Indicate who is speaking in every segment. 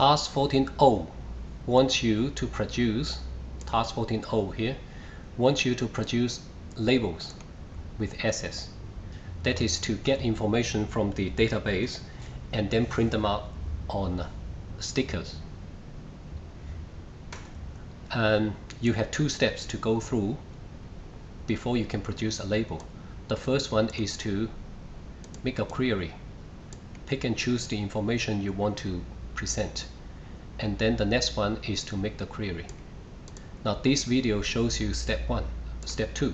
Speaker 1: T14o wants you to produce, T14o here, wants you to produce labels with SS. That is to get information from the database and then print them out on stickers. And you have two steps to go through before you can produce a label. The first one is to make a query. Pick and choose the information you want to present. And then the next one is to make the query. Now this video shows you step 1. Step 2.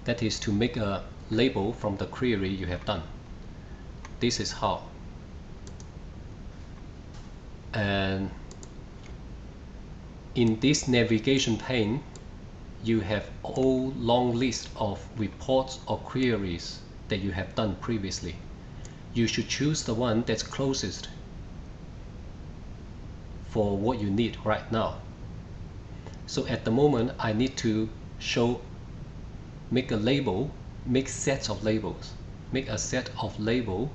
Speaker 1: That is to make a label from the query you have done. This is how. And in this navigation pane, you have a whole long list of reports or queries that you have done previously. You should choose the one that's closest for what you need right now. So at the moment, I need to make a label, make sets of labels. Make a set of label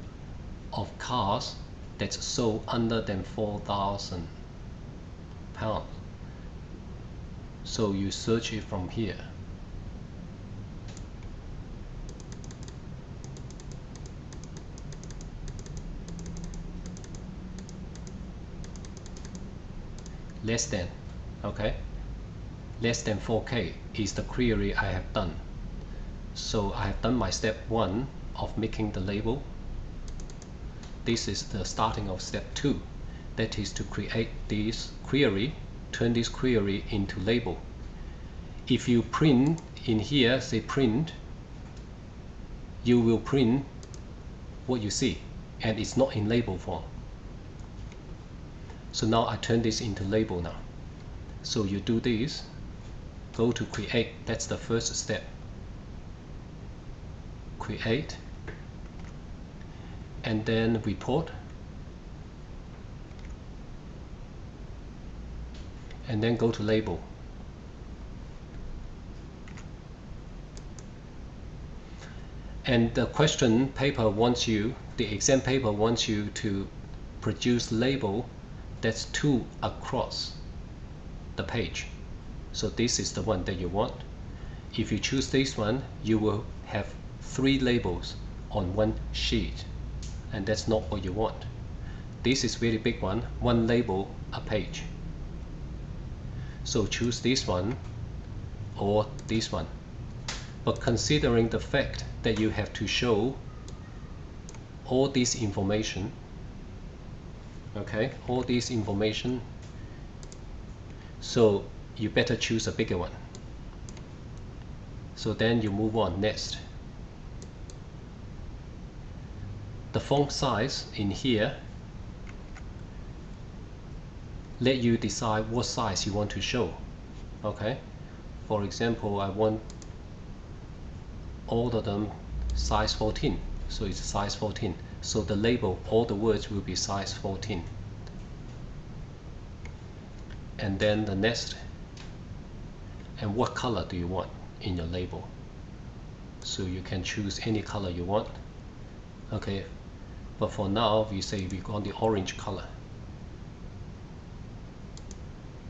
Speaker 1: of cars that's sold under than £4,000. So you search it from here. Less than, okay? Less than 4K is the query I have done. So I have done my step 1 of making the label. This is the starting of step 2. That is to create this query, turn this query into label. If you print in here, say print, you will print what you see, and it's not in label form. So now I turn this into label now. So you do this, go to create, that's the first step. Create, and then report, and then go to label. And the question paper wants you, the exam paper wants you to produce label that's 2 across the page. So this is the one that you want. If you choose this one, you will have 3 labels on one sheet, and that's not what you want. This is very big one label a page. So choose this one or this one. But considering the fact that you have to show all this information, okay, all this information, so you better choose a bigger one. So then you move on next. The font size in here, let you decide what size you want to show. Okay, for example, I want all of them size 14, so it's size 14. So the label, all the words will be size 14. And then the next, and what color do you want in your label? So you can choose any color you want. Okay, but for now we say we want the orange color.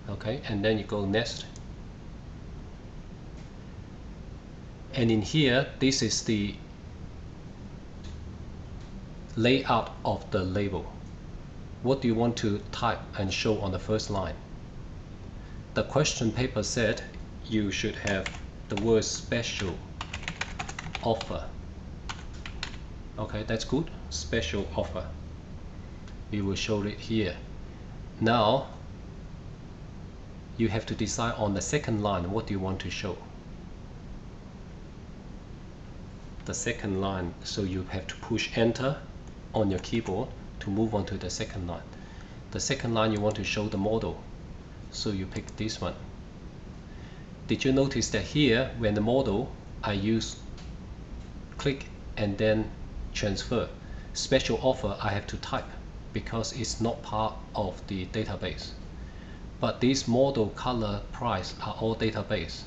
Speaker 1: Okay, and then you go next. And in here, this is the layout of the label. What do you want to type and show on the first line? The question paper said you should have the word special offer. Okay, that's good. Special offer. We will show it here. Now you have to decide on the second line, what do you want to show? The second line, so you have to push enter on your keyboard to move on to the second line. The second line, you want to show the model, so you pick this one. Did you notice that here, when the model, I use click and then transfer. Special offer I have to type because it's not part of the database. But this model, color, price are all database,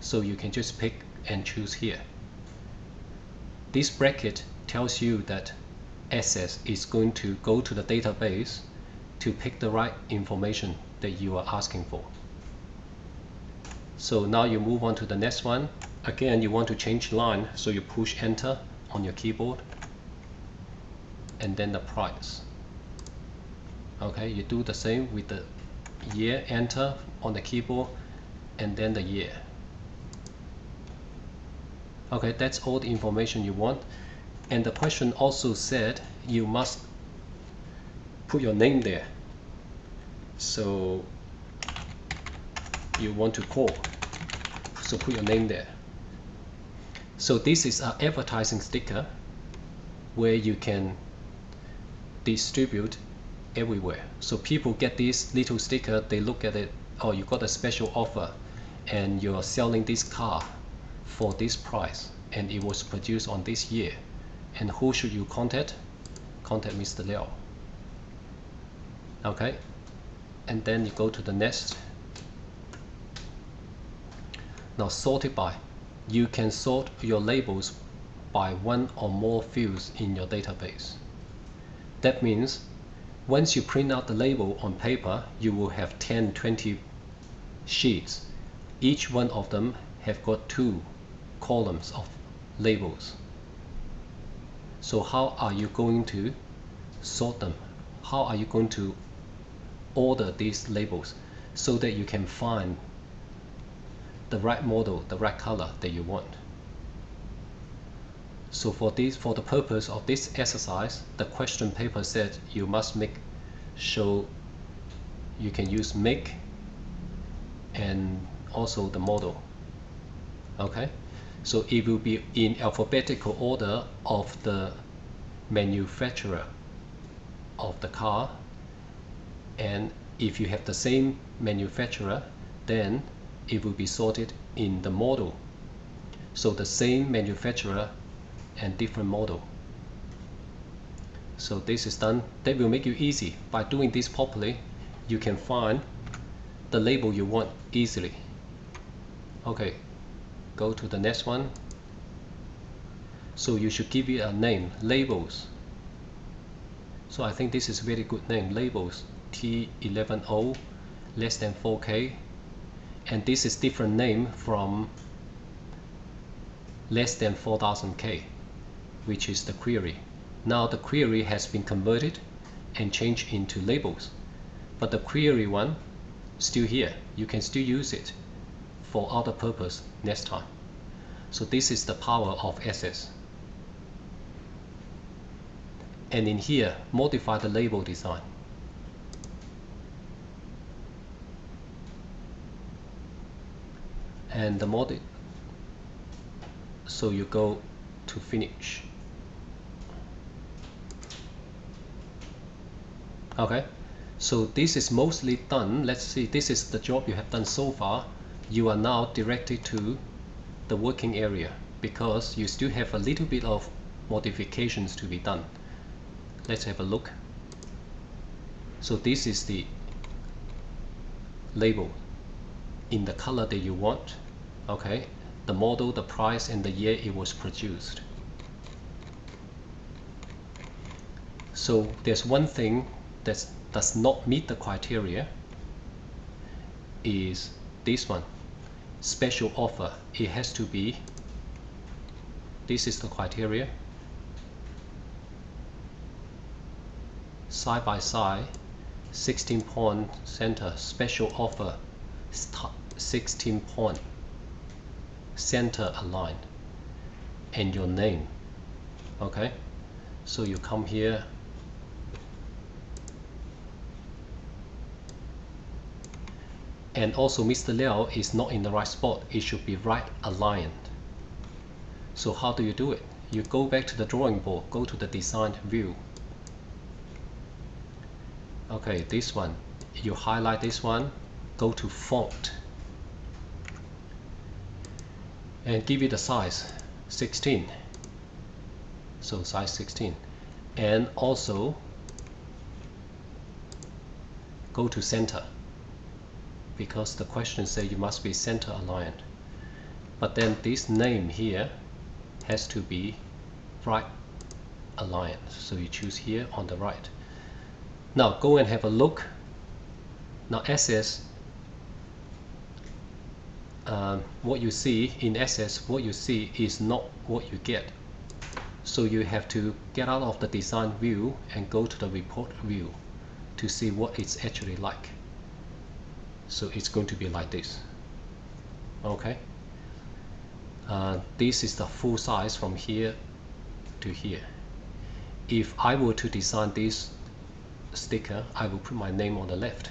Speaker 1: so you can just pick and choose here. This bracket tells you that SS is going to go to the database to pick the right information that you are asking for. So now you move on to the next one. Again, you want to change line, so you push enter on your keyboard and then the price. Okay, you do the same with the year, enter on the keyboard and then the year. Okay, that's all the information you want. And the question also said you must put your name there. So you want to call, so put your name there. So this is an advertising sticker where you can distribute everywhere. So people get this little sticker, they look at it, oh, you got a special offer and you're selling this car for this price and it was produced on this year. And who should you contact? Contact Mr. Liao. Okay, and then you go to the next. Now sort it by. You can sort your labels by one or more fields in your database. That means once you print out the label on paper, you will have 10-20 sheets. Each one of them have got 2 columns of labels. So how are you going to sort them? How are you going to order these labels so that you can find the right model, the right color that you want? So for the purpose of this exercise, the question paper said you must make sure you can use make and also the model. Okay, so it will be in alphabetical order of the manufacturer of the car, and if you have the same manufacturer, then it will be sorted in the model. So the same manufacturer and different model. So this is done. That will make you easy. By doing this properly, you can find the label you want easily. Okay, go to the next one. So you should give it a name, labels. So I think this is a very good name, labels. T14o less than 4K, and this is different name from less than 4000K, which is the query. Now the query has been converted and changed into labels, but the query one still here. You can still use it for other purpose next time. So this is the power of SS. And in here, modify the label design. And the model, so you go to finish. Okay, so this is mostly done. Let's see, this is the job you have done so far. You are now directed to the working area because you still have a little bit of modifications to be done. Let's have a look. So this is the label in the color that you want. Okay, the model, the price, and the year it was produced. So there's one thing that does not meet the criteria, is this one, special offer. It has to be, this is the criteria, side by side, 16-point center, special offer, 16-point center aligned, and your name. Okay, so you come here, and also Mr. Liao is not in the right spot. It should be right aligned. So how do you do it? You go back to the drawing board, go to the design view. Okay, this one, you highlight this one, go to font and give it a size 16, so size 16, and also go to center because the question says you must be center aligned, but then this name here has to be right aligned, so you choose here on the right. Now go and have a look. Now SS, what you see in SS, what you see is not what you get. So you have to get out of the design view and go to the report view to see what it's actually like. So it's going to be like this. Okay. This is the full size from here to here. If I were to design this sticker, I will put my name on the left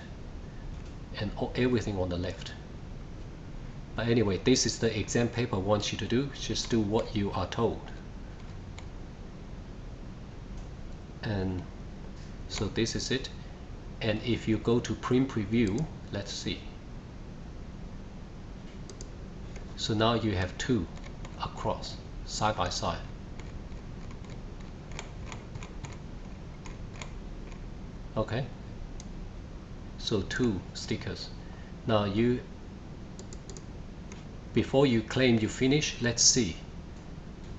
Speaker 1: and everything on the left. But anyway, this is the exam paper wants you to do. Just do what you are told. And so this is it. And if you go to print preview, let's see. So now you have two across, side by side. Okay. So two stickers. Now before you claim you finish, let's see.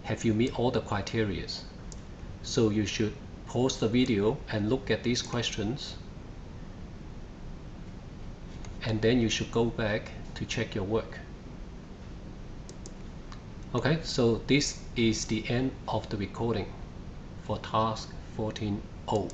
Speaker 1: Have you meet all the criteria? So you should pause the video and look at these questions. And then you should go back to check your work. Okay, so this is the end of the recording for task 14O.